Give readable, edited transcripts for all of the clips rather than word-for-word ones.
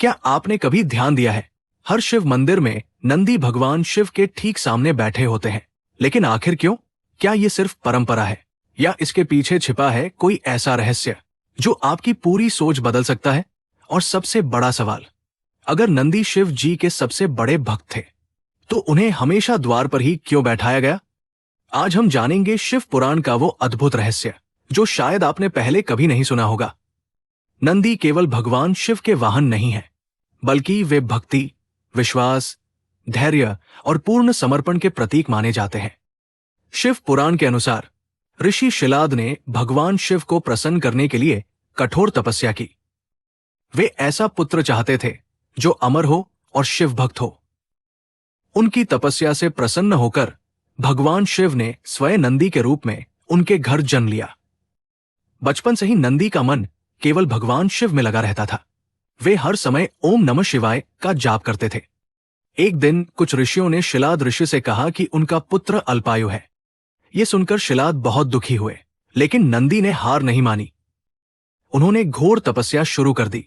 क्या आपने कभी ध्यान दिया है, हर शिव मंदिर में नंदी भगवान शिव के ठीक सामने बैठे होते हैं। लेकिन आखिर क्यों? क्या ये सिर्फ परंपरा है या इसके पीछे छिपा है कोई ऐसा रहस्य जो आपकी पूरी सोच बदल सकता है? और सबसे बड़ा सवाल, अगर नंदी शिव जी के सबसे बड़े भक्त थे तो उन्हें हमेशा द्वार पर ही क्यों बैठाया गया? आज हम जानेंगे शिव पुराण का वो अद्भुत रहस्य जो शायद आपने पहले कभी नहीं सुना होगा। नंदी केवल भगवान शिव के वाहन नहीं है, बल्कि वे भक्ति, विश्वास, धैर्य और पूर्ण समर्पण के प्रतीक माने जाते हैं। शिव पुराण के अनुसार ऋषि शिलाद ने भगवान शिव को प्रसन्न करने के लिए कठोर तपस्या की। वे ऐसा पुत्र चाहते थे जो अमर हो और शिव भक्त हो। उनकी तपस्या से प्रसन्न होकर भगवान शिव ने स्वयं नंदी के रूप में उनके घर जन्म लिया। बचपन से ही नंदी का मन केवल भगवान शिव में लगा रहता था। वे हर समय ओम नमः शिवाय का जाप करते थे। एक दिन कुछ ऋषियों ने शिलाद ऋषि से कहा कि उनका पुत्र अल्पायु है। ये सुनकर शिलाद बहुत दुखी हुए, लेकिन नंदी ने हार नहीं मानी। उन्होंने घोर तपस्या शुरू कर दी।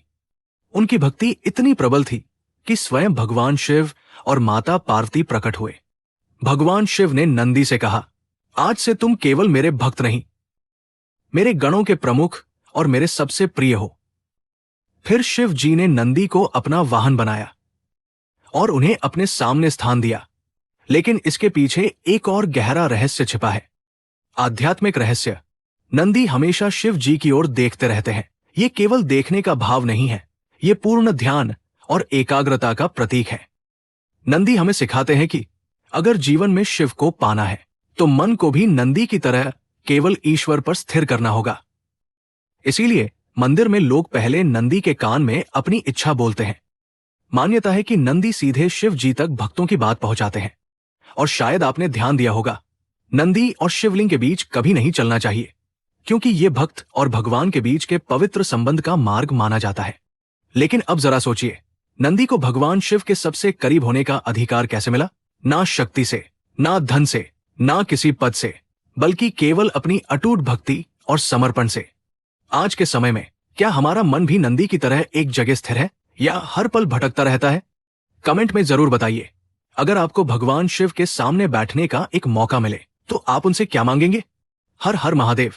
उनकी भक्ति इतनी प्रबल थी कि स्वयं भगवान शिव और माता पार्वती प्रकट हुए। भगवान शिव ने नंदी से कहा, आज से तुम केवल मेरे भक्त नहीं, मेरे गणों के प्रमुख और मेरे सबसे प्रिय हो। फिर शिव जी ने नंदी को अपना वाहन बनाया और उन्हें अपने सामने स्थान दिया। लेकिन इसके पीछे एक और गहरा रहस्य छिपा है, आध्यात्मिक रहस्य। नंदी हमेशा शिव जी की ओर देखते रहते हैं। ये केवल देखने का भाव नहीं है, ये पूर्ण ध्यान और एकाग्रता का प्रतीक है। नंदी हमें सिखाते हैं कि अगर जीवन में शिव को पाना है तो मन को भी नंदी की तरह केवल ईश्वर पर स्थिर करना होगा। इसीलिए मंदिर में लोग पहले नंदी के कान में अपनी इच्छा बोलते हैं। मान्यता है कि नंदी सीधे शिव जी तक भक्तों की बात पहुंचाते हैं। और शायद आपने ध्यान दिया होगा, नंदी और शिवलिंग के बीच कभी नहीं चलना चाहिए, क्योंकि ये भक्त और भगवान के बीच के पवित्र संबंध का मार्ग माना जाता है। लेकिन अब जरा सोचिए, नंदी को भगवान शिव के सबसे करीब होने का अधिकार कैसे मिला? ना शक्ति से, ना धन से, ना किसी पद से, बल्कि केवल अपनी अटूट भक्ति और समर्पण से। आज के समय में क्या हमारा मन भी नंदी की तरह एक जगह स्थिर है या हर पल भटकता रहता है? कमेंट में जरूर बताइए। अगर आपको भगवान शिव के सामने बैठने का एक मौका मिले तो आप उनसे क्या मांगेंगे? हर हर महादेव।